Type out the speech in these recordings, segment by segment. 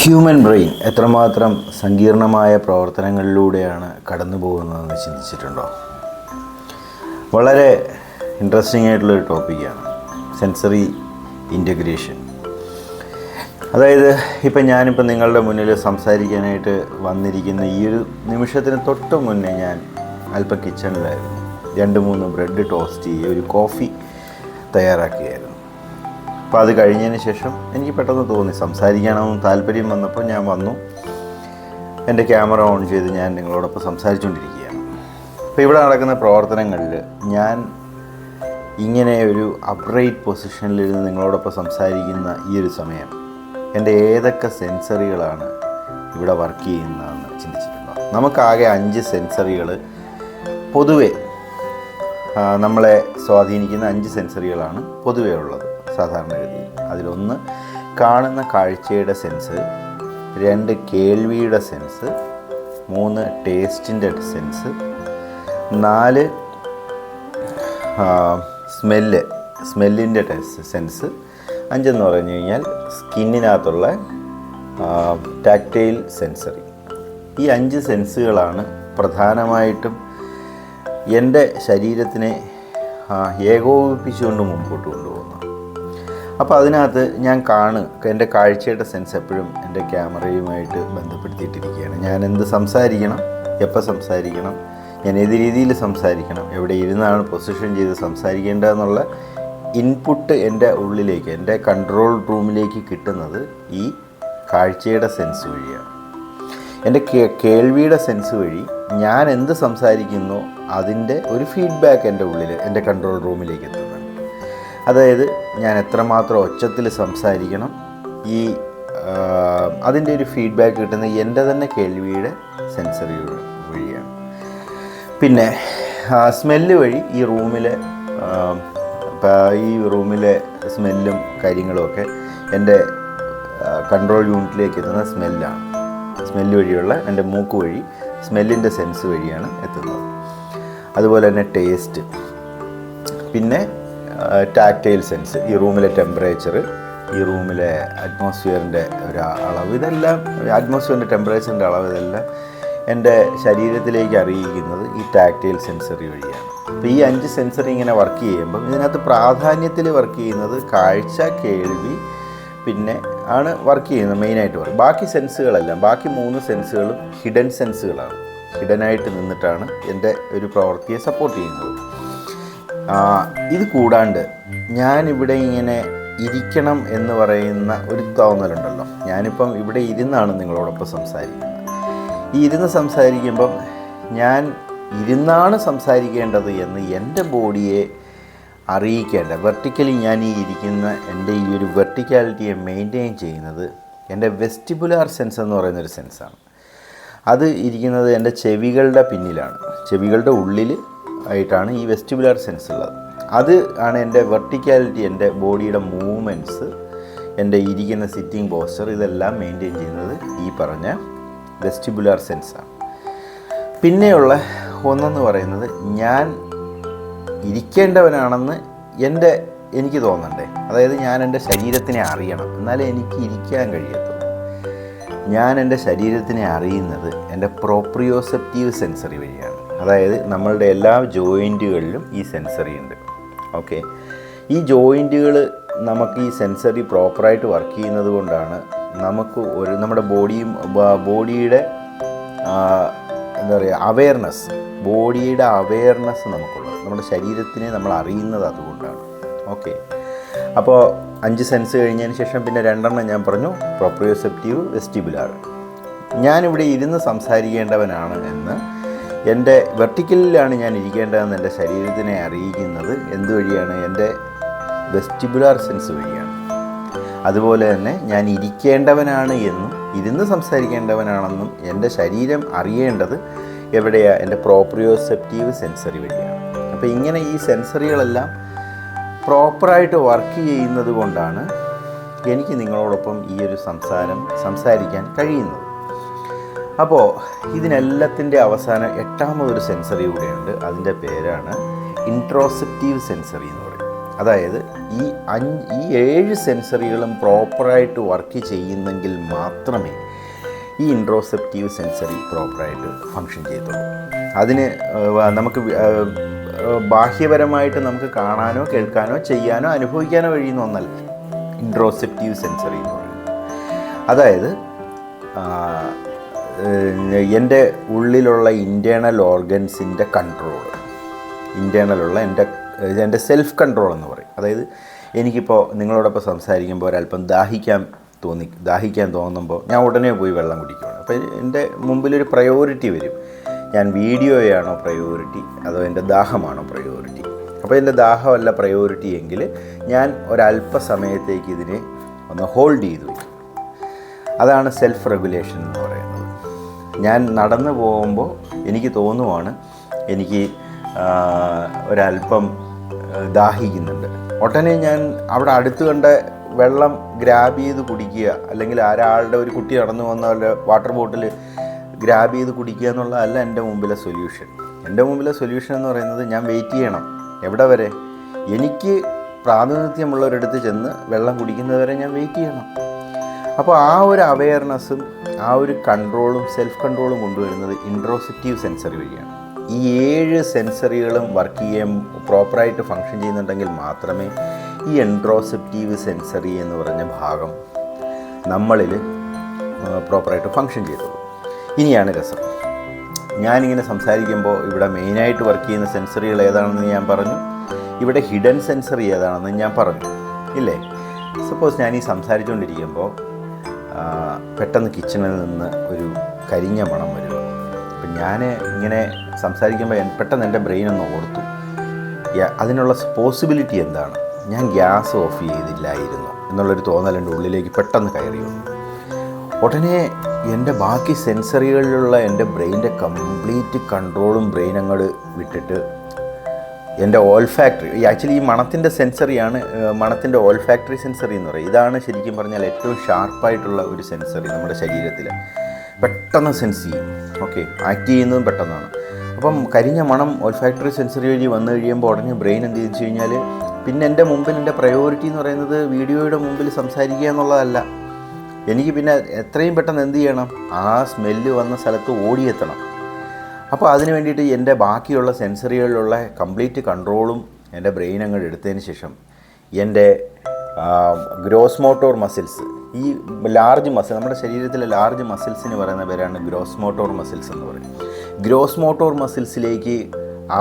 Human brain എത്രമാത്രം സങ്കീർണമായ പ്രവർത്തനങ്ങളിലൂടെയാണ് കടന്നു പോകുന്നതെന്ന് ചിന്തിച്ചിട്ടുണ്ടോ? വളരെ ഇൻട്രസ്റ്റിംഗ് ആയിട്ടുള്ളൊരു ടോപ്പിക്കാണ് സെൻസറി ഇൻ്റഗ്രേഷൻ. അതായത് ഞാനിപ്പോൾ നിങ്ങളുടെ മുന്നിൽ സംസാരിക്കാനായിട്ട് വന്നിരിക്കുന്ന ഈ ഒരു നിമിഷത്തിന് തൊട്ട് മുന്നേ ഞാൻ അല്പം കിച്ചണിലായിരുന്നു. 2-3 ബ്രെഡ് ടോസ്റ്റ് ചെയ്യുക, ഒരു കോഫി തയ്യാറാക്കിയായിരുന്നു. അപ്പോൾ അത് കഴിഞ്ഞതിന് ശേഷം എനിക്ക് പെട്ടെന്ന് തോന്നി സംസാരിക്കാനൊന്നും താല്പര്യം വന്നപ്പോൾ ഞാൻ വന്നു, എൻ്റെ ക്യാമറ ഓൺ ചെയ്ത് ഞാൻ നിങ്ങളോടൊപ്പം സംസാരിച്ചുകൊണ്ടിരിക്കുകയാണ്. അപ്പോൾ ഇവിടെ നടക്കുന്ന പ്രവർത്തനങ്ങളിൽ ഞാൻ ഇങ്ങനെ ഒരു അപ്രൈറ്റ് പൊസിഷനിലിരുന്ന് നിങ്ങളോടൊപ്പം സംസാരിക്കുന്ന ഈ ഒരു സമയം എൻ്റെ ഏതൊക്കെ സെൻസറികളാണ് ഇവിടെ വർക്ക് ചെയ്യുന്നതെന്ന് ചിന്തിച്ചിട്ടുണ്ടോ? നമുക്കാകെ 5 സെൻസറികൾ പൊതുവെ നമ്മളെ സ്വാധീനിക്കുന്ന 5 സെൻസറികളാണ് പൊതുവേ ഉള്ളത് സാധാരണഗതിയിൽ. അതിലൊന്ന് കാണുന്ന കാഴ്ചയുടെ സെൻസ്, 2 കേൾവിയുടെ സെൻസ്, 3 ടേസ്റ്റിൻ്റെ സെൻസ്, 4 സ്മെല്ലിൻ്റെ സെൻസ്, 5 എന്ന് പറഞ്ഞു കഴിഞ്ഞാൽ സ്കിന്നിനകത്തുള്ള ടാക്റ്റൈൽ സെൻസറി. ഈ 5 സെൻസുകളാണ് പ്രധാനമായിട്ടും എൻ്റെ ശരീരത്തിനെ ഏകോപിപ്പിച്ചുകൊണ്ട് മുമ്പോട്ട് കൊണ്ടുപോകുന്നത്. അപ്പോൾ അതിനകത്ത് ഞാൻ എൻ്റെ കാഴ്ചയുടെ സെൻസ് എപ്പോഴും എൻ്റെ ക്യാമറയുമായിട്ട് ബന്ധപ്പെടുത്തിയിട്ടിരിക്കുകയാണ്. ഞാൻ എന്ത് സംസാരിക്കണം, എപ്പോൾ സംസാരിക്കണം, ഞാൻ ഏത് രീതിയിൽ സംസാരിക്കണം, എവിടെ ഇരുന്നാണ് പൊസിഷൻ ചെയ്ത് സംസാരിക്കേണ്ടതെന്നുള്ള ഇൻപുട്ട് എൻ്റെ ഉള്ളിലേക്ക്, എൻ്റെ കൺട്രോൾ റൂമിലേക്ക് കിട്ടുന്നത് ഈ കാഴ്ചയുടെ സെൻസ് വഴിയാണ്. എൻ്റെ കേൾവിയുടെ സെൻസ് വഴി ഞാൻ എന്ത് സംസാരിക്കുന്നോ അതിൻ്റെ ഒരു ഫീഡ്ബാക്ക് എൻ്റെ ഉള്ളിൽ, എൻ്റെ കൺട്രോൾ റൂമിലേക്ക് എത്തുന്നുണ്ട്. അതായത് ഞാൻ എത്രമാത്രം ഒച്ചത്തിൽ സംസാരിക്കണം, അതിൻ്റെ ഒരു ഫീഡ്ബാക്ക് കിട്ടുന്നത് എൻ്റെ തന്നെ കേൾവിയുടെ സെൻസറി വഴിയാണ്. പിന്നെ സ്മെല്ല് വഴി ഈ റൂമിലെ സ്മെല്ലും കാര്യങ്ങളുമൊക്കെ എൻ്റെ കൺട്രോൾ യൂണിറ്റിലേക്ക് എത്തുന്ന സ്മെല്ലാണ്. സ്മെല്ല് വഴിയുള്ള എൻ്റെ മൂക്ക് വഴി സ്മെല്ലിൻ്റെ സെൻസ് വഴിയാണ് എത്തുന്നത്. അതുപോലെ തന്നെ ടേസ്റ്റ്, പിന്നെ ടാക്റ്റൈൽ സെൻസ്, ഈ റൂമിലെ ടെമ്പറേച്ചർ, ഈ റൂമിലെ അറ്റ്മോസ്ഫിയറിൻ്റെ ഒരു അളവ്, ഇതെല്ലാം അറ്റ്മോസ്ഫിയറിൻ്റെ ടെമ്പറേച്ചറിൻ്റെ അളവ്, ഇതെല്ലാം എൻ്റെ ശരീരത്തിലേക്ക് അറിയിക്കുന്നത് ഈ ടാക്റ്റൈൽ സെൻസറി വഴിയാണ്. അപ്പോൾ ഈ 5 സെൻസറി ഇങ്ങനെ വർക്ക് ചെയ്യുമ്പം ഇതിനകത്ത് പ്രാധാന്യത്തിൽ വർക്ക് ചെയ്യുന്നത് കാഴ്ച, കേൾവി പിന്നെ ആണ് വർക്ക് ചെയ്യുന്നത് മെയിനായിട്ട് വർക്ക്. ബാക്കി സെൻസുകളെല്ലാം, ബാക്കി 3 സെൻസുകളും ഹിഡൻ സെൻസുകളാണ്. ഹിഡനായിട്ട് നിന്നിട്ടാണ് എൻ്റെ ഒരു പ്രവൃത്തിയെ സപ്പോർട്ട് ചെയ്യുന്നത്. ഇത് കൂടാണ്ട് ഞാനിവിടെ ഇങ്ങനെ ഇരിക്കണം എന്ന് പറയുന്ന ഒരു തോന്നലുണ്ടല്ലോ. ഞാനിപ്പം ഇവിടെ ഇരുന്നാണ് നിങ്ങളോടൊപ്പം സംസാരിക്കുന്നത്. ഈ ഇരുന്ന് സംസാരിക്കുമ്പം ഞാൻ ഇരുന്നാണ് സംസാരിക്കേണ്ടത് എന്ന് എൻ്റെ ബോഡിയെ അറിയിക്കേണ്ട, വെർട്ടിക്കലി ഞാൻ ഈ ഇരിക്കുന്ന എൻ്റെ ഈ ഒരു വെർട്ടിക്കാലിറ്റിയെ മെയിൻറ്റെയിൻ ചെയ്യുന്നത് എൻ്റെ വെസ്റ്റിബുലാർ സെൻസ് എന്ന് പറയുന്നൊരു സെൻസാണ്. അത് ഇരിക്കുന്നത് എൻ്റെ ചെവികളുടെ പിന്നിലാണ്, ചെവികളുടെ ഉള്ളിൽ ആയിട്ടാണ് ഈ വെസ്റ്റിബുലാർ സെൻസ് ഉള്ളത്. അത് ആണ് എൻ്റെ വെർട്ടിക്കാലിറ്റി, എൻ്റെ ബോഡിയുടെ മൂവ്മെൻറ്റ്സ്, എൻ്റെ ഇരിക്കുന്ന സിറ്റിംഗ് പോസ്ചർ, ഇതെല്ലാം മെയിൻറ്റെയിൻ ചെയ്യുന്നത് ഈ പറഞ്ഞ വെസ്റ്റിബുലാർ സെൻസാണ്. പിന്നെയുള്ള ഒന്നെന്ന് പറയുന്നത് ഞാൻ ഇരിക്കേണ്ടവനാണെന്ന് എനിക്ക് തോന്നണ്ടേ. അതായത് ഞാൻ എൻ്റെ ശരീരത്തിനെ അറിയണം, എന്നാലേ എനിക്ക് ഇരിക്കാൻ കഴിയത്തുള്ളൂ. ഞാൻ എൻ്റെ ശരീരത്തിനെ അറിയുന്നത് എൻ്റെ പ്രോപ്രിയോസെപ്റ്റീവ് സെൻസറി വഴിയാണ്. അതായത് നമ്മളുടെ എല്ലാ ജോയിൻറ്റുകളിലും ഈ സെൻസറി ഉണ്ട്. ഓക്കെ, ഈ ജോയിൻറ്റുകൾ നമുക്ക് ഈ സെൻസറി പ്രോപ്പറായിട്ട് വർക്ക് ചെയ്യുന്നത് കൊണ്ടാണ് നമുക്ക് നമ്മുടെ ബോഡിയുടെ എന്താ പറയുക ബോഡിയുടെ അവെയർനെസ് നമുക്കുള്ളത്, നമ്മുടെ ശരീരത്തിനെ നമ്മൾ അറിയുന്നത് അതുകൊണ്ടാണ്. ഓക്കെ, അപ്പോൾ 5 സെൻസ് കഴിഞ്ഞതിന് ശേഷം പിന്നെ 2 ഞാൻ പറഞ്ഞു, പ്രോപ്രിയോസെപ്റ്റീവ്, വെസ്റ്റിബുലാർ. ഞാനിവിടെ ഇരുന്ന് സംസാരിക്കേണ്ടവനാണ് എന്ന്, എൻ്റെ വെർട്ടിക്കലിലാണ് ഞാൻ ഇരിക്കേണ്ടതെന്ന് എൻ്റെ ശരീരത്തിനെ അറിയിക്കുന്നത് എന്തുവഴിയാണ്? എൻ്റെ വെസ്റ്റിബുലാർ സെൻസ് വഴിയാണ്. അതുപോലെ തന്നെ ഞാൻ ഇരിക്കേണ്ടവനാണ് എന്നും ഇരുന്ന് സംസാരിക്കേണ്ടവനാണെന്നും എൻ്റെ ശരീരം അറിയേണ്ടത് എവിടെയാണ്? എൻ്റെ പ്രോപ്രിയോസെപ്റ്റീവ് സെൻസറി വഴിയാണ്. അപ്പോൾ ഇങ്ങനെ ഈ സെൻസറികളെല്ലാം പ്രോപ്പറായിട്ട് വർക്ക് ചെയ്യുന്നത് കൊണ്ടാണ് എനിക്ക് നിങ്ങളോടൊപ്പം ഈ ഒരു സംസാരിക്കാൻ കഴിയുന്നത്. അപ്പോൾ ഇതിനെല്ലാത്തിൻ്റെ അവസാനം 8ാമതൊരു സെൻസറി കൂടെയുണ്ട്. അതിൻ്റെ പേരാണ് ഇൻട്രോസെപ്റ്റീവ് സെൻസറി എന്ന് പറയും. അതായത് ഈ 7 സെൻസറികളും പ്രോപ്പറായിട്ട് വർക്ക് ചെയ്യുന്നെങ്കിൽ മാത്രമേ ഈ ഇൻട്രോസെപ്റ്റീവ് സെൻസറി പ്രോപ്പറായിട്ട് ഫങ്ഷൻ ചെയ്യത്തുള്ളൂ. അതിന് നമുക്ക് ബാഹ്യപരമായിട്ട് നമുക്ക് കാണാനോ കേൾക്കാനോ ചെയ്യാനോ അനുഭവിക്കാനോ കഴിയുന്ന ഒന്നല്ല ഇൻട്രോസെപ്റ്റീവ് സെൻസറി എന്ന് പറയുന്നത്. അതായത് എൻ്റെ ഉള്ളിലുള്ള ഇൻറ്റേർണൽ ഓർഗൻസിൻ്റെ കൺട്രോൾ, ഇൻറ്റേർണലുള്ള എൻ്റെ സെൽഫ് കൺട്രോൾ എന്ന് പറയും. അതായത് എനിക്കിപ്പോൾ നിങ്ങളോടൊപ്പം സംസാരിക്കുമ്പോൾ ഒരല്പം ദാഹിക്കാൻ തോന്നുമ്പോൾ ഞാൻ ഉടനെ പോയി വെള്ളം കുടിക്കുകയാണ്. അപ്പോൾ എൻ്റെ മുമ്പിലൊരു പ്രയോറിറ്റി വരും. ഞാൻ വീഡിയോയാണോ പ്രയോറിറ്റി അതോ എൻ്റെ ദാഹമാണോ പ്രയോറിറ്റി? അപ്പോൾ എൻ്റെ ദാഹമല്ല പ്രയോറിറ്റി എങ്കിൽ ഞാൻ ഒരല്പസമയത്തേക്ക് ഇതിനെ ഒന്ന് ഹോൾഡ് ചെയ്ത് വയ്ക്കും. അതാണ് സെൽഫ് റെഗുലേഷൻ എന്ന് പറയുന്നത്. ഞാൻ നടന്നു പോകുമ്പോൾ എനിക്ക് തോന്നുവാണ് എനിക്ക് ഒരല്പം ദാഹിക്കുന്നുണ്ട്, ഉടനെ ഞാൻ അവിടെ അടുത്ത് കണ്ട വെള്ളം ഗ്രാബ് ചെയ്ത് കുടിക്കുക, അല്ലെങ്കിൽ ഒരാളുടെ ഒരു കുട്ടി നടന്നു വന്ന വാട്ടർ ബോട്ടിൽ ഗ്രാബ് ചെയ്ത് കുടിക്കുക എന്നുള്ളതല്ല എൻ്റെ മുമ്പിലെ സൊല്യൂഷൻ. എൻ്റെ മുമ്പിലെ സൊല്യൂഷൻ എന്ന് പറയുന്നത് ഞാൻ വെയിറ്റ് ചെയ്യണം. എവിടെ വരെ? എനിക്ക് പ്രാതിനിധ്യമുള്ളവരടുത്ത് ചെന്ന് വെള്ളം കുടിക്കുന്നതുവരെ ഞാൻ വെയിറ്റ് ചെയ്യണം. അപ്പോൾ ആ ഒരു അവെയർനെസ്സും ആ ഒരു കൺട്രോളും സെൽഫ് കൺട്രോളും കൊണ്ടുവരുന്നത് ഇൻട്രോസെപ്റ്റീവ് സെൻസറി വഴിയാണ്. ഈ 7 സെൻസറികളും വർക്ക് ചെയ്യാൻ പ്രോപ്പറായിട്ട് ഫങ്ഷൻ ചെയ്യുന്നുണ്ടെങ്കിൽ മാത്രമേ ഈ ഇൻട്രോസെപ്റ്റീവ് സെൻസറി എന്ന് പറഞ്ഞ ഭാഗം നമ്മളിൽ പ്രോപ്പറായിട്ട് ഫങ്ഷൻ ചെയ്തുള്ളൂ. ഇനിയാണ് രസം. ഞാനിങ്ങനെ സംസാരിക്കുമ്പോൾ ഇവിടെ മെയിനായിട്ട് വർക്ക് ചെയ്യുന്ന സെൻസറികൾ ഏതാണെന്ന് ഞാൻ പറഞ്ഞു, ഇവിടെ ഹിഡൻ സെൻസറി ഏതാണെന്ന് ഞാൻ പറഞ്ഞു ഇല്ലേ. സപ്പോസ് ഞാൻ ഈ സംസാരിച്ചുകൊണ്ടിരിക്കുമ്പോൾ പെട്ടെന്ന് കിച്ചണിൽ നിന്ന് ഒരു കരിഞ്ഞ മണം വരും. അപ്പം ഞാൻ ഇങ്ങനെ സംസാരിക്കുമ്പോൾ പെട്ടെന്ന് എൻ്റെ ബ്രെയിൻ ഒന്ന് ഓർത്തു, അതിനുള്ള പോസിബിലിറ്റി എന്താണ്? ഞാൻ ഗ്യാസ് ഓഫ് ചെയ്തില്ലായിരുന്നു എന്നുള്ളൊരു തോന്നൽ എൻ്റെ ഉള്ളിലേക്ക് പെട്ടെന്ന് കയറി വന്നു. ഉടനെ എൻ്റെ ബാക്കി സെൻസറികളിലുള്ള എൻ്റെ ബ്രെയിൻ്റെ കംപ്ലീറ്റ് കൺട്രോളും ബ്രെയിൻ അങ്ങോട്ട് വിട്ടിട്ട് എൻ്റെ ഓൾഫാക്ടറി, ആക്ച്വലി ഈ മണത്തിൻ്റെ സെൻസറിയാണ് മണത്തിൻ്റെ ഓൾഫാക്ടറി സെൻസറി എന്ന് പറയും. ഇതാണ് ശരിക്കും പറഞ്ഞാൽ ഏറ്റവും ഷാർപ്പായിട്ടുള്ള ഒരു സെൻസറി നമ്മുടെ ശരീരത്തിൽ. പെട്ടെന്ന് സെൻസ് ചെയ്യും. ഓക്കെ, ആക്ട് ചെയ്യുന്നതും പെട്ടെന്നാണ്. അപ്പം കരിഞ്ഞ മണം ഓൾഫാക്ടറി സെൻസറി വഴി വന്നു കഴിയുമ്പോൾ ഉടനെ ബ്രെയിൻ എന്ത് ചെയ്തു കഴിഞ്ഞാൽ പിന്നെ എൻ്റെ മുമ്പിൽ എൻ്റെ പ്രയോറിറ്റി എന്ന് പറയുന്നത് വീഡിയോയുടെ മുമ്പിൽ സംസാരിക്കുക എന്നുള്ളതല്ല. എനിക്ക് പിന്നെ എത്രയും പെട്ടെന്ന് എന്ത് ചെയ്യണം? ആ സ്മെല്ല് വന്ന സ്ഥലത്ത് ഓടിയെത്തണം. അപ്പോൾ അതിന് വേണ്ടിയിട്ട് എൻ്റെ ബാക്കിയുള്ള സെൻസറികളിലുള്ള കംപ്ലീറ്റ് കൺട്രോളും എൻ്റെ ബ്രെയിൻ അങ്ങോട്ട് എടുത്തതിന് ശേഷം എൻ്റെ ഗ്രോസ് മോട്ടോർ മസിൽസ്, ഈ ലാർജ് മസിൽ, നമ്മുടെ ശരീരത്തിലെ ലാർജ് മസിൽസിന് പറയുന്ന പേരാണ് ഗ്രോസ് മോട്ടോർ മസിൽസ് എന്ന് പറയും. ഗ്രോസ് മോട്ടോർ മസിൽസിലേക്ക്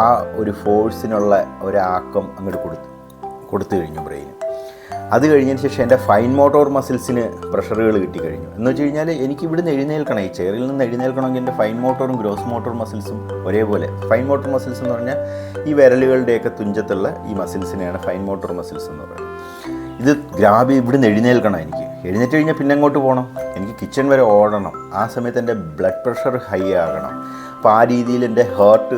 ആ ഒരു ഫോഴ്സിനുള്ള ഒരാക്കം അങ്ങോട്ട് കൊടുത്തു കഴിഞ്ഞു ബ്രെയിൻ. അത് കഴിഞ്ഞതിന് ശേഷം എൻ്റെ ഫൈൻ മോട്ടോർ മസിൽസിന് പ്രഷറുകൾ കിട്ടിക്കഴിഞ്ഞു. എന്ന് വെച്ച് കഴിഞ്ഞാൽ എനിക്ക് ഇവിടുന്ന് എഴുന്നേൽക്കണം, ഈ ചെയറിൽ നിന്ന് എഴുന്നേൽക്കണമെങ്കിൽ എൻ്റെ ഫൈൻ മോട്ടോറും ഗ്രോസ് മോട്ടോർ മസിൽസും ഒരേപോലെ. ഫൈൻ മോട്ടോർ മസിൽസ് എന്ന് പറഞ്ഞാൽ ഈ വിരലുകളുടെയൊക്കെ തുഞ്ചത്തുള്ള ഈ മസിൽസിനെയാണ് ഫൈൻ മോട്ടോർ മസിൽസ് എന്ന് പറയുന്നത്. ഇത് ഗ്രാബ് ഇവിടുന്ന് എഴുന്നേൽക്കണം. എനിക്ക് എഴുന്നേറ്റ് കഴിഞ്ഞാൽ പിന്നെ അങ്ങോട്ട് പോകണം, എനിക്ക് കിച്ചൺ വരെ ഓടണം. ആ സമയത്ത് എൻ്റെ ബ്ലഡ് പ്രഷർ ഹൈ ആകണം. അപ്പോൾ ആ രീതിയിൽ എൻ്റെ ഹാർട്ട്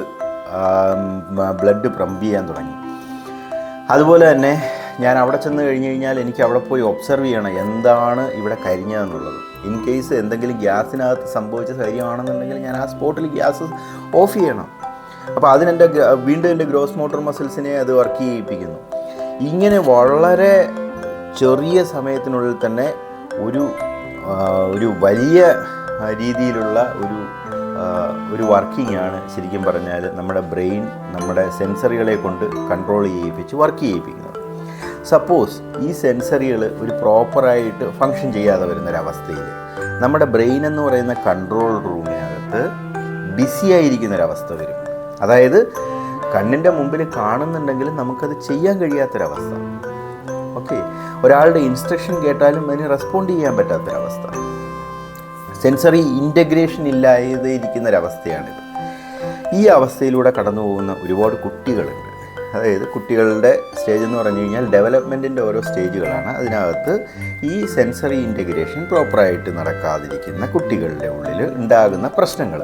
ബ്ലഡ് പമ്പ് ചെയ്യാൻ തുടങ്ങി. അതുപോലെ തന്നെ ഞാൻ അവിടെ ചെന്ന് കഴിഞ്ഞ് കഴിഞ്ഞാൽ എനിക്ക് അവിടെ പോയി ഒബ്സർവ് ചെയ്യണം എന്താണ് ഇവിടെ കരിഞ്ഞതെന്നുള്ളത്. ഇൻ കേസ് എന്തെങ്കിലും ഗ്യാസിനകത്ത് സംഭവിച്ച കാര്യമാണെന്നുണ്ടെങ്കിൽ ഞാൻ ആ സ്പോട്ടിൽ ഗ്യാസ് ഓഫ് ചെയ്യണം. അപ്പോൾ വീണ്ടും എൻ്റെ ഗ്രോസ് മോട്ടോർ മസിൽസിനെ അത് വർക്ക് ചെയ്യിപ്പിക്കുന്നു. ഇങ്ങനെ വളരെ ചെറിയ സമയത്തിനുള്ളിൽ തന്നെ ഒരു വലിയ രീതിയിലുള്ള ഒരു വർക്കിംഗ് ആണ് ശരിക്കും പറഞ്ഞാൽ നമ്മുടെ ബ്രെയിൻ നമ്മുടെ സെൻസറികളെ കൊണ്ട് കൺട്രോൾ ചെയ്യിപ്പിച്ച് വർക്ക് ചെയ്യിപ്പിക്കുന്നത്. സപ്പോസ് ഈ സെൻസറികൾ ഒരു പ്രോപ്പറായിട്ട് ഫങ്ഷൻ ചെയ്യാതെ വരുന്നൊരവസ്ഥയിൽ നമ്മുടെ ബ്രെയിൻ എന്ന് പറയുന്ന കൺട്രോൾ റൂമിനകത്ത് ബിസി ആയിരിക്കുന്നൊരവസ്ഥ വരും. അതായത് കണ്ണിൻ്റെ മുമ്പിൽ കാണുന്നുണ്ടെങ്കിലും നമുക്കത് ചെയ്യാൻ കഴിയാത്തൊരവസ്ഥ. ഓക്കെ, ഒരാളുടെ ഇൻസ്ട്രക്ഷൻ കേട്ടാലും അതിന് റെസ്പോണ്ട് ചെയ്യാൻ പറ്റാത്തൊരവസ്ഥ, സെൻസറി ഇൻ്റഗ്രേഷൻ ഇല്ലാതെ ഇരിക്കുന്നൊരവസ്ഥയാണിത്. ഈ അവസ്ഥയിലൂടെ കടന്നു പോകുന്ന ഒരുപാട് കുട്ടികളുണ്ട്. അതായത് കുട്ടികളുടെ സ്റ്റേജ് എന്ന് പറഞ്ഞു കഴിഞ്ഞാൽ ഡെവലപ്മെൻറ്റിൻ്റെ ഓരോ സ്റ്റേജുകളാണ്. അതിനകത്ത് ഈ സെൻസറി ഇൻ്റഗ്രേഷൻ പ്രോപ്പറായിട്ട് നടക്കാതിരിക്കുന്ന കുട്ടികളുടെ ഉള്ളിൽ ഉണ്ടാകുന്ന പ്രശ്നങ്ങൾ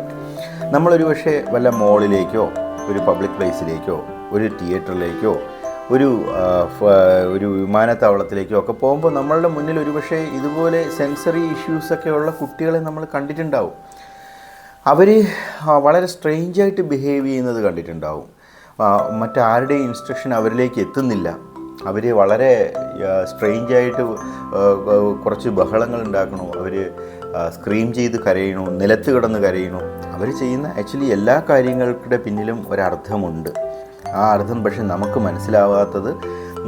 നമ്മളൊരു പക്ഷേ വല്ല മോളിലേക്കോ ഒരു പബ്ലിക് പ്ലേസിലേക്കോ ഒരു തിയേറ്ററിലേക്കോ ഒരു വിമാനത്താവളത്തിലേക്കോ ഒക്കെ പോകുമ്പോൾ നമ്മളുടെ മുന്നിൽ ഒരുപക്ഷെ ഇതുപോലെ സെൻസറി ഇഷ്യൂസൊക്കെ ഉള്ള കുട്ടികളെ നമ്മൾ കണ്ടിട്ടുണ്ടാവും. അവർ വളരെ സ്ട്രേഞ്ചായിട്ട് ബിഹേവ് ചെയ്യുന്നത് കണ്ടിട്ടുണ്ടാവും. മറ്റാരുടെയും ഇൻസ്ട്രക്ഷൻ അവരിലേക്ക് എത്തുന്നില്ല. അവർ വളരെ സ്ട്രെയിഞ്ചായിട്ട് കുറച്ച് ബഹളങ്ങൾ ഉണ്ടാക്കണു, അവർ സ്ക്രീം ചെയ്ത് കരയണു, നിലത്ത് കിടന്ന് കരയണു. അവർ ചെയ്യുന്ന ആക്ച്വലി എല്ലാ കാര്യങ്ങളുടെ പിന്നിലും ഒരർത്ഥമുണ്ട്. ആ അർത്ഥം പക്ഷെ നമുക്ക് മനസ്സിലാവാത്തത്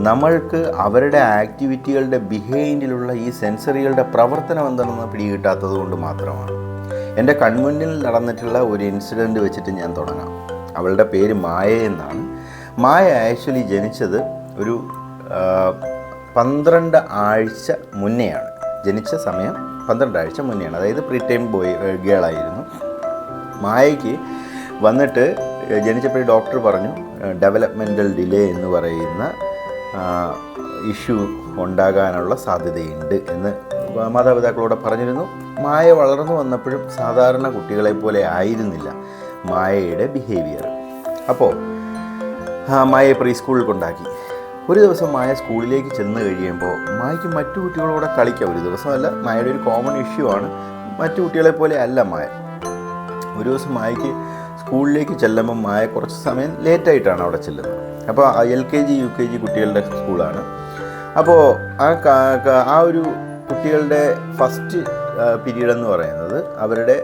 നമ്മൾക്ക് അവരുടെ ആക്ടിവിറ്റികളുടെ ബിഹൈൻഡിലുള്ള ഈ സെൻസറികളുടെ പ്രവർത്തനം എന്താണെന്ന് പിടികിട്ടാത്തത് കൊണ്ട് മാത്രമാണ്. എൻ്റെ കൺമുന്നിൽ നടന്നിട്ടുള്ള ഒരു ഇൻസിഡൻറ്റ് വെച്ചിട്ട് ഞാൻ തുടങ്ങാം. അവളുടെ പേര് മായ എന്നാണ്. മായ ആക്ച്വലി ജനിച്ചത് ഒരു 12 ആഴ്ച മുന്നെയാണ്. ജനിച്ച സമയം 12 ആഴ്ച മുന്നെയാണ്. അതായത് പ്രീ ടൈം ഗേളായിരുന്നു. മായയ്ക്ക് വന്നിട്ട് ജനിച്ചപ്പോൾ ഡോക്ടർ പറഞ്ഞു ഡെവലപ്മെൻ്റൽ ഡിലേ എന്ന് പറയുന്ന ഇഷ്യൂ ഉണ്ടാകാനുള്ള സാധ്യതയുണ്ട് എന്ന് മാതാപിതാക്കളോട് പറഞ്ഞിരുന്നു. മായ വളർന്നു വന്നപ്പോഴും സാധാരണ കുട്ടികളെ പോലെ ആയിരുന്നില്ല മായയുടെ ബിഹേവിയർ. അപ്പോൾ മായയെ പ്രീ സ്കൂളിൽ കൊണ്ടാക്കി. ഒരു ദിവസം മായ സ്കൂളിലേക്ക് ചെന്ന് കഴിയുമ്പോൾ മായയ്ക്ക് മറ്റു കുട്ടികളോടെ കളിക്കാം. ഒരു ദിവസമല്ല, മായയുടെ ഒരു കോമൺ ഇഷ്യൂ ആണ്. മറ്റു കുട്ടികളെ പോലെ അല്ല മായ. ഒരു ദിവസം മായയ്ക്ക് സ്കൂളിലേക്ക് ചെല്ലുമ്പോൾ മായ കുറച്ച് സമയം ലേറ്റായിട്ടാണ് അവിടെ ചെല്ലുന്നത്. അപ്പോൾ LKG UKG കുട്ടികളുടെ സ്കൂളാണ്. അപ്പോൾ ആ ഒരു കുട്ടികളുടെ ഫസ്റ്റ് പീരീഡ് എന്ന് പറയുന്നത് അവരുടെ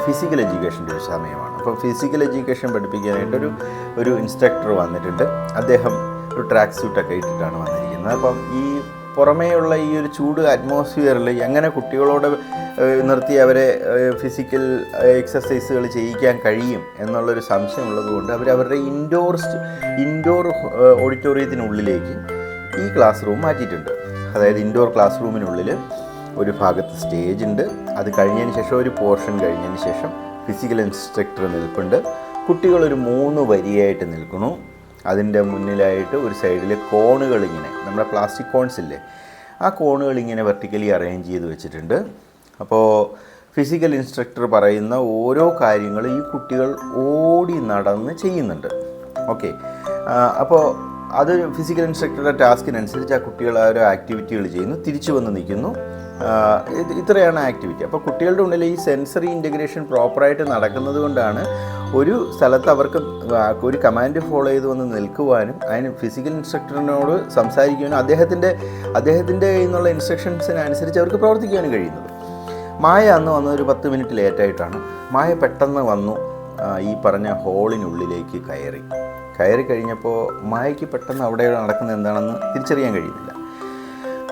ഫിസിക്കൽ എഡ്യൂക്കേഷൻ്റെ ഒരു സമയമാണ്. അപ്പോൾ ഫിസിക്കൽ എഡ്യൂക്കേഷൻ പഠിപ്പിക്കാനായിട്ടൊരു ഇൻസ്ട്രക്ടർ വന്നിട്ടുണ്ട്. അദ്ദേഹം ഒരു ട്രാക്ക് സ്യൂട്ടൊക്കെ ഇട്ടിട്ടാണ് വന്നിരിക്കുന്നത്. അപ്പം ഈ പുറമേയുള്ള ഈ ഒരു ചൂട് അറ്റ്മോസ്ഫിയറിൽ എങ്ങനെ കുട്ടികളോട് നിർത്തി അവരെ ഫിസിക്കൽ എക്സസൈസുകൾ ചെയ്യിക്കാൻ കഴിയും എന്നുള്ളൊരു സംശയമുള്ളത് കൊണ്ട് അവരുടെ ഇൻഡോർ ഓഡിറ്റോറിയത്തിനുള്ളിലേക്ക് ഈ ക്ലാസ് റൂം മാറ്റിയിട്ടുണ്ട്. അതായത് ഇൻഡോർ ക്ലാസ് റൂമിനുള്ളിൽ ഒരു ഭാഗത്ത് സ്റ്റേജ് ഉണ്ട്. അത് കഴിഞ്ഞതിന് ശേഷം ഒരു പോർഷൻ കഴിഞ്ഞതിന് ശേഷം ഫിസിക്കൽ ഇൻസ്ട്രക്ടർ നിൽപ്പുണ്ട്. കുട്ടികളൊരു 3 വരിയായിട്ട് നിൽക്കുന്നു. അതിൻ്റെ മുന്നിലായിട്ട് ഒരു സൈഡിൽ കോണുകൾ ഇങ്ങനെ, നമ്മുടെ പ്ലാസ്റ്റിക് കോൺസ് ഇല്ലേ, ആ കോണുകൾ ഇങ്ങനെ വെർട്ടിക്കലി അറേഞ്ച് ചെയ്ത് വെച്ചിട്ടുണ്ട്. അപ്പോൾ ഫിസിക്കൽ ഇൻസ്ട്രക്ടർ പറയുന്ന ഓരോ കാര്യങ്ങളും ഈ കുട്ടികൾ ഓടി നടന്ന് ചെയ്യുന്നുണ്ട്. ഓക്കെ, അപ്പോൾ അത് ഫിസിക്കൽ ഇൻസ്ട്രക്ടറുടെ ടാസ്കിനനുസരിച്ച് ആ കുട്ടികൾ ആ ഒരു ആക്ടിവിറ്റികൾ ചെയ്യുന്നു, തിരിച്ചു വന്ന് നിൽക്കുന്നു. ഇത്രയാണ് ആക്ടിവിറ്റി. അപ്പോൾ കുട്ടികളുടെ ഉള്ളിൽ ഈ സെൻസറി ഇൻറ്റഗ്രേഷൻ പ്രോപ്പറായിട്ട് നടക്കുന്നത് കൊണ്ടാണ് ഒരു സ്ഥലത്ത് അവർക്ക് ഒരു കമാൻഡ് ഫോളോ ചെയ്ത് വന്ന് നിൽക്കുവാനും അതിന് ഫിസിക്കൽ ഇൻസ്ട്രക്ടറിനോട് സംസാരിക്കുവാനും അദ്ദേഹത്തിൻ്റെ എന്നുള്ള ഇൻസ്ട്രക്ഷൻസിനനുസരിച്ച് അവർക്ക് പ്രവർത്തിക്കാനും കഴിയുന്നത്. മായ അന്ന് വന്ന് ഒരു 10 മിനിറ്റ് ലേറ്റായിട്ടാണ്. മായ പെട്ടെന്ന് വന്നു ഈ പറഞ്ഞ ഹോളിനുള്ളിലേക്ക് കയറി കഴിഞ്ഞപ്പോൾ മായയ്ക്ക് പെട്ടെന്ന് അവിടെ നടക്കുന്നത് എന്താണെന്ന് തിരിച്ചറിയാൻ കഴിയുന്നില്ല.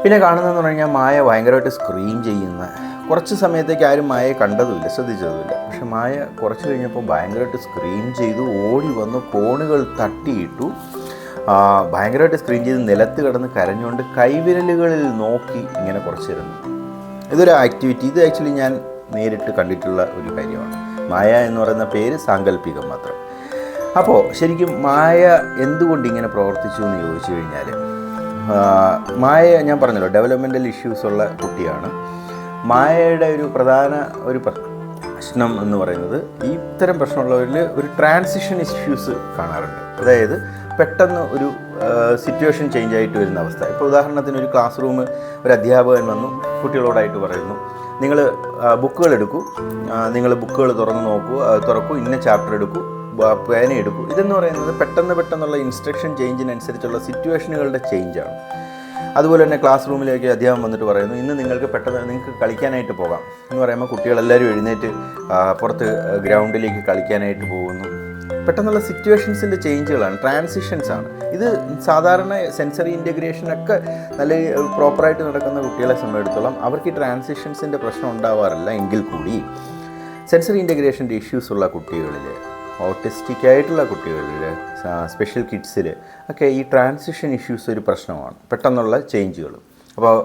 പിന്നെ കാണുന്നതെന്ന് പറഞ്ഞു കഴിഞ്ഞാൽ മായ ഭയങ്കരമായിട്ട് സ്ക്രീം ചെയ്യുന്ന, കുറച്ച് സമയത്തേക്ക് ആരും മായയെ കണ്ടതുമില്ല, ശ്രദ്ധിച്ചതുമില്ല. പക്ഷെ മായ കുറച്ച് കഴിഞ്ഞപ്പോൾ ഭയങ്കരമായിട്ട് സ്ക്രീം ചെയ്തു, ഓടി വന്ന് കോണുകൾ തട്ടിയിട്ടു, ഭയങ്കരമായിട്ട് സ്ക്രീം ചെയ്ത് നിലത്ത് കിടന്ന് കരഞ്ഞുകൊണ്ട് കൈവിരലുകളിൽ നോക്കി ഇങ്ങനെ കുറച്ചിരുന്നു. ഇതൊരു ആക്ടിവിറ്റി. ഇത് ആക്ച്വലി ഞാൻ നേരിട്ട് കണ്ടിട്ടുള്ള ഒരു കാര്യമാണ്. മായ എന്ന് പറയുന്ന പേര് സാങ്കല്പികം മാത്രം. അപ്പോൾ ശരിക്കും മായ എന്തുകൊണ്ട് ഇങ്ങനെ പ്രവർത്തിച്ചു എന്ന് ചോദിച്ചു കഴിഞ്ഞാൽ, മായ ഞാൻ പറഞ്ഞല്ലോ ഡെവലപ്മെൻ്റൽ ഇഷ്യൂസ് ഉള്ള കുട്ടിയാണ്. മായയുടെ ഒരു പ്രധാന പ്രശ്നം എന്ന് പറയുന്നത് ഇത്തരം പ്രശ്നമുള്ളവരിൽ ഒരു ട്രാൻസിഷൻ ഇഷ്യൂസ് കാണാറുണ്ട്. അതായത് പെട്ടെന്ന് ഒരു സിറ്റുവേഷൻ ചേഞ്ച് ആയിട്ട് വരുന്ന അവസ്ഥ. ഇപ്പോൾ ഉദാഹരണത്തിന് ഒരു ക്ലാസ് റൂം, ഒരു അധ്യാപകൻ വന്നു കുട്ടികളോടായിട്ട് പറയുന്നു, നിങ്ങൾ ബുക്കുകൾ എടുക്കൂ, നിങ്ങൾ ബുക്കുകൾ തുറക്കൂ, ഇന്ന ചാപ്റ്റർ എടുക്കൂ, പേന എടുക്കൂ. ഇതെന്ന് പറയുന്നത് പെട്ടെന്നുള്ള ഇൻസ്ട്രക്ഷൻ ചേഞ്ചിനനുസരിച്ചുള്ള സിറ്റുവേഷനുകളുടെ ചേഞ്ചാണ്. അതുപോലെ തന്നെ ക്ലാസ് റൂമിലേക്ക് അധ്യാപകൻ വന്നിട്ട് പറയുന്നു, ഇന്ന് നിങ്ങൾക്ക് കളിക്കാനായിട്ട് പോകാം എന്ന് പറയുമ്പോൾ കുട്ടികളെല്ലാവരും എഴുന്നേറ്റ് പുറത്ത് ഗ്രൗണ്ടിലേക്ക് കളിക്കാനായിട്ട് പോകുന്നു. പെട്ടെന്നുള്ള സിറ്റുവേഷൻസിൻ്റെ ചേഞ്ചുകളാണ്, ട്രാൻസിഷൻസാണ്. ഇത് സാധാരണ സെൻസറി ഇൻറ്റഗ്രേഷനൊക്കെ നല്ല പ്രോപ്പറായിട്ട് നടക്കുന്ന കുട്ടികളെ സംബന്ധിച്ചിടത്തോളം അവർക്ക് ഈ ട്രാൻസിഷൻസിൻ്റെ പ്രശ്നം ഉണ്ടാവാറില്ല. എങ്കിൽ കൂടി സെൻസറി ഇൻറ്റഗ്രേഷൻ്റെ ഇഷ്യൂസ് ഉള്ള കുട്ടികളിൽ, ഓട്ടിസ്റ്റിക് ആയിട്ടുള്ള കുട്ടികളിൽ, സ്പെഷ്യൽ കിഡ്സിൽ ഒക്കെ ഈ ട്രാൻസിഷൻ ഇഷ്യൂസ് ഒരു പ്രശ്നമാണ്, പെട്ടെന്നുള്ള ചേഞ്ചുകൾ. അപ്പോൾ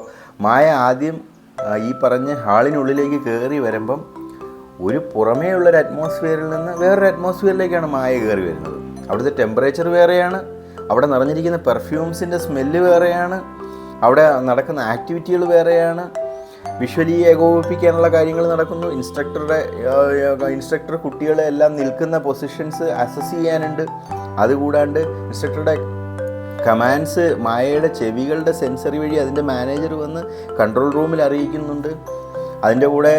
മായ ആദ്യം ഈ പറഞ്ഞ ഹാളിനുള്ളിലേക്ക് കയറി വരുമ്പം ഒരു പുറമേ ഉള്ളൊരു അറ്റ്മോസ്ഫിയറിൽ നിന്ന് വേറൊരു അറ്റ്മോസ്ഫിയറിലേക്കാണ് മായ കയറി വരുന്നത്. അവിടുത്തെ ടെമ്പറേച്ചർ വേറെയാണ്, അവിടെ നിറഞ്ഞിരിക്കുന്ന പെർഫ്യൂംസിൻ്റെ സ്മെല്ല് വേറെയാണ്, അവിടെ നടക്കുന്ന ആക്ടിവിറ്റികൾ വേറെയാണ്, വിഷ്വലി ഏകോപിപ്പിക്കാനുള്ള കാര്യങ്ങൾ നടക്കുന്നു. ഇൻസ്ട്രക്ടർ കുട്ടികളെ എല്ലാം നിൽക്കുന്ന പൊസിഷൻസ് അസസ് ചെയ്യാനുണ്ട്. അതുകൂടാണ്ട് ഇൻസ്ട്രക്ടറുടെ കമാൻഡ്സ് മായയുടെ ചെവികളുടെ സെൻസറി വഴി അതിൻ്റെ മാനേജർ വന്ന് കൺട്രോൾ റൂമിൽ അറിയിക്കുന്നുണ്ട്. അതിൻ്റെ കൂടെ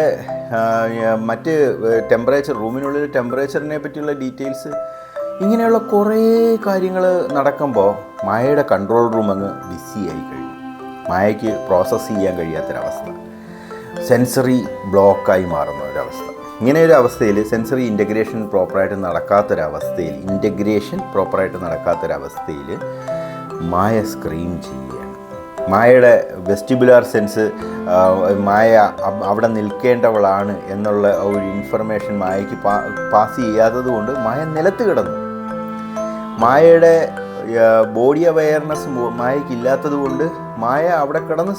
മറ്റ് ടെമ്പറേച്ചർ, റൂമിനുള്ളിൽ ടെമ്പറേച്ചറിനെ പറ്റിയുള്ള ഡീറ്റെയിൽസ്, ഇങ്ങനെയുള്ള കുറേ കാര്യങ്ങൾ നടക്കുമ്പോൾ മായയുടെ കൺട്രോൾ റൂം അങ്ങ് ബിസിയായി കഴിഞ്ഞു. മായയ്ക്ക് പ്രോസസ്സ് ചെയ്യാൻ കഴിയാത്തൊരവസ്ഥ, സെൻസറി ബ്ലോക്കായി മാറുന്ന ഒരവസ്ഥ. ഇങ്ങനെ ഒരു അവസ്ഥയിൽ സെൻസറി ഇൻ്റഗ്രേഷൻ പ്രോപ്പറായിട്ട് നടക്കാത്തൊരവസ്ഥയിൽ മായ സ്ക്രീം ചെയ്യുകയാണ്. മായയുടെ വെസ്റ്റിബുലാർ സെൻസ് മായ അവിടെ നിൽക്കേണ്ടവളാണ് എന്നുള്ള ഒരു ഇൻഫർമേഷൻ മായയ്ക്ക് പാസ് ചെയ്യാത്തത് കൊണ്ട് മായ നിലത്ത് കിടന്നു. മായയുടെ ബോഡി അവെയർനെസ് മായയ്ക്ക് ഇല്ലാത്തത് കൊണ്ട് മായ അവിടെ കിടന്ന്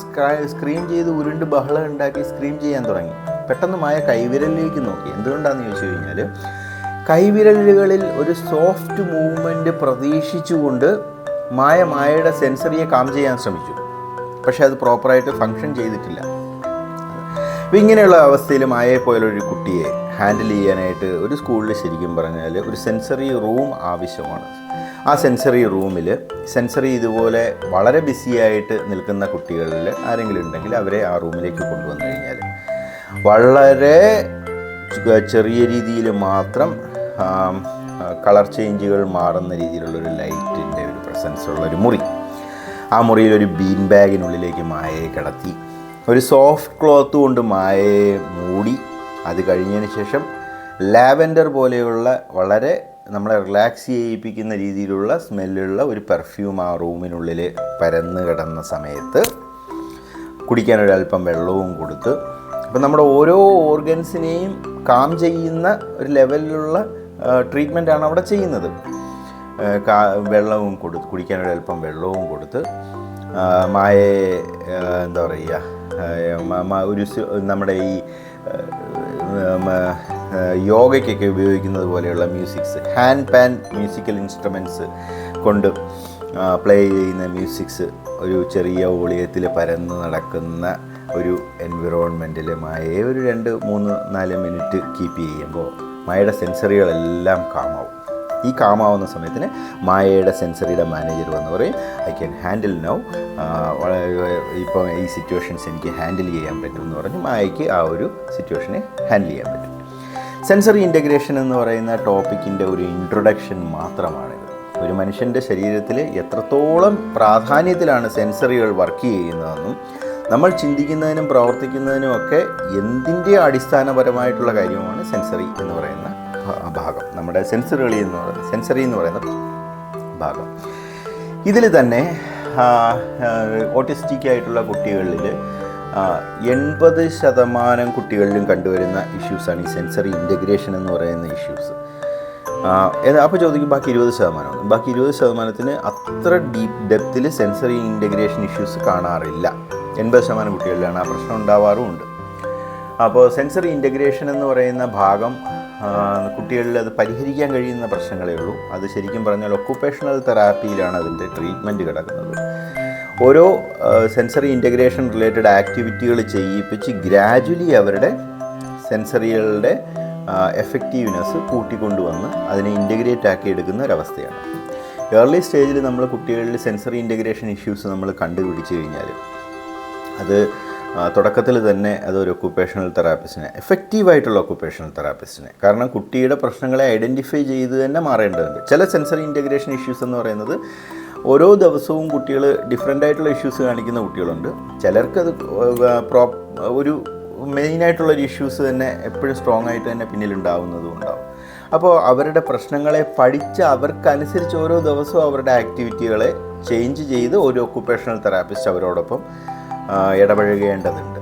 സ്ക്രീം ചെയ്ത് ഉരുണ്ട് ബഹളം ഉണ്ടാക്കി സ്ക്രീം ചെയ്യാൻ തുടങ്ങി. പെട്ടെന്ന് മായ കൈവിരലിലേക്ക് നോക്കി. എന്തുകൊണ്ടാണെന്ന് ചോദിച്ചു കഴിഞ്ഞാൽ, കൈവിരലുകളിൽ ഒരു സോഫ്റ്റ് മൂവ്മെൻറ്റ് പ്രതീക്ഷിച്ചുകൊണ്ട് മായയുടെ സെൻസറിയെ കാം ചെയ്യാൻ ശ്രമിച്ചു. പക്ഷേ അത് പ്രോപ്പറായിട്ട് ഫങ്ഷൻ ചെയ്തിട്ടില്ല. അപ്പോൾ ഇങ്ങനെയുള്ള അവസ്ഥയിൽ മായയെപ്പോലൊരു കുട്ടിയെ ഹാൻഡിൽ ചെയ്യാനായിട്ട് ഒരു സ്കൂളിൽ ശരിക്കും പറഞ്ഞാൽ ഒരു സെൻസറി റൂം ആവശ്യമാണ്. ആ സെൻസറി റൂമിൽ ഇതുപോലെ വളരെ ബിസിയായിട്ട് നിൽക്കുന്ന കുട്ടികളിൽ ആരെങ്കിലും ഉണ്ടെങ്കിൽ അവരെ ആ റൂമിലേക്ക് കൊണ്ടുവന്നു കഴിഞ്ഞാൽ വളരെ ചെറിയ രീതിയിൽ മാത്രം കളർ ചേഞ്ചുകൾ മാറുന്ന രീതിയിലുള്ളൊരു ലൈറ്റിൻ്റെ ഒരു പ്രസൻസ് ഉള്ളൊരു മുറി. ആ മുറിയിൽ ഒരു ബീൻ ബാഗിനുള്ളിലേക്ക് മായയെ കിടത്തി ഒരു സോഫ്റ്റ് ക്ലോത്ത് കൊണ്ട് മായയെ മൂടി. അത് കഴിഞ്ഞതിന് ശേഷം ലാവെൻഡർ പോലെയുള്ള വളരെ നമ്മളെ റിലാക്സ് ചെയ്യിപ്പിക്കുന്ന രീതിയിലുള്ള സ്മെല്ലുള്ള ഒരു പെർഫ്യൂം ആ റൂമിനുള്ളിൽ പരന്ന് കിടന്ന സമയത്ത് കുടിക്കാനൊരല്പം വെള്ളവും കൊടുത്ത്, അപ്പം നമ്മുടെ ഓരോ ഓർഗൻസിനെയും കാം ചെയ്യുന്ന ഒരു ലെവലിലുള്ള ട്രീറ്റ്മെൻറ്റാണ് അവിടെ ചെയ്യുന്നത്. വെള്ളവും കുടിക്കാനൊരല്പം വെള്ളവും കൊടുത്ത് മായയെ എന്താ പറയുക, ഒരു നമ്മുടെ ഈ യോഗയ്ക്കൊക്കെ ഉപയോഗിക്കുന്നത് പോലെയുള്ള musics, hand pan musical instruments കൊണ്ട് പ്ലേ ചെയ്യുന്ന മ്യൂസിക്സ് ഒരു ചെറിയ വോളിയത്തിൽ പരന്ന് നടക്കുന്ന ഒരു എൻവിറോൺമെൻറ്റിൽ മായയെ ഒരു 2-3-4 മിനിറ്റ് കീപ്പ് ചെയ്യുമ്പോൾ മായയുടെ സെൻസറികളെല്ലാം കാമാവും. ഈ കാമാവുന്ന സമയത്തിന് മായയുടെ സെൻസറിയുടെ മാനേജർ വന്ന് പറയും, ഐ ക്യാൻ ഹാൻഡിൽ നൗ, ഇപ്പോൾ ഈ സിറ്റുവേഷൻസ് എനിക്ക് ഹാൻഡിൽ ചെയ്യാൻ പറ്റും എന്ന് പറഞ്ഞ് മായയ്ക്ക് ആ ഒരു സിറ്റുവേഷനെ ഹാൻഡിൽ ചെയ്യാൻ പറ്റും. സെൻസറി ഇൻ്റഗ്രേഷൻ എന്ന് പറയുന്ന ടോപ്പിക്കിൻ്റെ ഒരു ഇൻട്രൊഡക്ഷൻ മാത്രമാണിത്. ഒരു മനുഷ്യൻ്റെ ശരീരത്തിൽ എത്രത്തോളം പ്രാധാന്യത്തിലാണ് സെൻസറികൾ വർക്ക് ചെയ്യുന്നതെന്നും നമ്മൾ ചിന്തിക്കുന്നതിനും പ്രവർത്തിക്കുന്നതിനും ഒക്കെ എന്തിൻ്റെ അടിസ്ഥാനപരമായിട്ടുള്ള കാര്യമാണ് സെൻസറി എന്ന് പറയുന്ന ഭാഗം, നമ്മുടെ സെൻസറി എന്ന് പറയുന്ന ഭാഗം. ഇതിൽ തന്നെ ഓട്ടിസ്റ്റിക് ആയിട്ടുള്ള കുട്ടികളിൽ 80% കുട്ടികളിലും കണ്ടുവരുന്ന ഇഷ്യൂസാണ് ഈ സെൻസറി ഇൻ്റഗ്രേഷൻ എന്ന് പറയുന്ന ഇഷ്യൂസ്. അപ്പോൾ ചോദിക്കും ബാക്കി 20%. ബാക്കി 20%ന് അത്ര ഡെപ്തിൽ സെൻസറി ഇൻ്റഗ്രേഷൻ ഇഷ്യൂസ് കാണാറില്ല. 80% കുട്ടികളിലാണ് ആ പ്രശ്നം ഉണ്ടാവാറുമുണ്ട്. അപ്പോൾ സെൻസറി ഇൻ്റഗ്രേഷൻ എന്ന് പറയുന്ന ഭാഗം കുട്ടികളിൽ അത് പരിഹരിക്കാൻ കഴിയുന്ന പ്രശ്നങ്ങളേ ഉള്ളൂ. അത് ശരിക്കും പറഞ്ഞാൽ ഒക്കുപേഷണൽ തെറാപ്പിയിലാണ് അതിൻ്റെ ട്രീറ്റ്മെൻറ്റ് കിടക്കുന്നത്. ഓരോ സെൻസറി ഇൻ്റഗ്രേഷൻ റിലേറ്റഡ് ആക്ടിവിറ്റികൾ ചെയ്യിപ്പിച്ച് ഗ്രാജുവലി അവരുടെ സെൻസറികളുടെ എഫക്റ്റീവ്നെസ് കൂട്ടിക്കൊണ്ടുവന്ന് അതിനെ ഇൻ്റഗ്രേറ്റ് ആക്കി എടുക്കുന്ന ഒരവസ്ഥയാണ്. ഏർലി സ്റ്റേജിൽ നമ്മൾ കുട്ടികളിൽ സെൻസറി ഇൻ്റഗ്രേഷൻ ഇഷ്യൂസ് നമ്മൾ കണ്ടുപിടിച്ച് കഴിഞ്ഞാൽ അത് തുടക്കത്തിൽ തന്നെ അതൊരു ഒക്കുപേഷണൽ തെറാപ്പിസ്റ്റിനെ, എഫക്റ്റീവായിട്ടുള്ള ഒക്കുപേഷണൽ തെറാപ്പിസ്റ്റിനെ, കാരണം കുട്ടിയുടെ പ്രശ്നങ്ങളെ ഐഡൻറ്റിഫൈ ചെയ്ത് തന്നെ മാറേണ്ടതുണ്ട്. ചില സെൻസറി ഇൻ്റഗ്രേഷൻ ഇഷ്യൂസ് എന്ന് പറയുന്നത് ഓരോ ദിവസവും കുട്ടികൾ ഡിഫറെൻ്റ് ആയിട്ടുള്ള ഇഷ്യൂസ് കാണിക്കുന്ന കുട്ടികളുണ്ട്. ചിലർക്കത് ഒരു മെയിനായിട്ടുള്ളൊരു ഇഷ്യൂസ് തന്നെ എപ്പോഴും സ്ട്രോങ് ആയിട്ട് തന്നെ പിന്നിലുണ്ടാവുന്നതും ഉണ്ടാവും. അപ്പോൾ അവരുടെ പ്രശ്നങ്ങളെ പഠിച്ച് അവർക്കനുസരിച്ച് ഓരോ ദിവസവും അവരുടെ ആക്ടിവിറ്റികളെ ചേഞ്ച് ചെയ്ത് ഒരു ഒക്കുപേഷണൽ തെറാപ്പിസ്റ്റ് അവരോടൊപ്പം ഇടപഴകേണ്ടതുണ്ട്.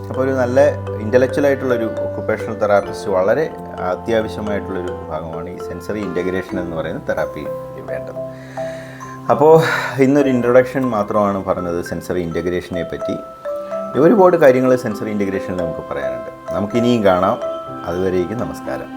അപ്പോൾ ഒരു നല്ല ഇൻ്റലക്ച്വലായിട്ടുള്ളൊരു ഒക്കുപേഷണൽ തെറാപ്പിസ്റ്റ് വളരെ അത്യാവശ്യമായിട്ടുള്ളൊരു ഭാഗമാണ് ഈ സെൻസറി ഇൻ്റഗ്രേഷൻ എന്ന് പറയുന്ന തെറാപ്പി വേണ്ടത്. അപ്പോൾ ഇന്നൊരു ഇൻട്രൊഡക്ഷൻ മാത്രമാണ് പറഞ്ഞത് സെൻസറി ഇൻ്റഗ്രേഷനെ പറ്റി. ഒരുപാട് കാര്യങ്ങൾ സെൻസറി ഇൻ്റഗ്രേഷനിൽ നമുക്ക് പറയാനുണ്ട്. നമുക്കിനിയും കാണാം. അതുവരേക്കും നമസ്കാരം.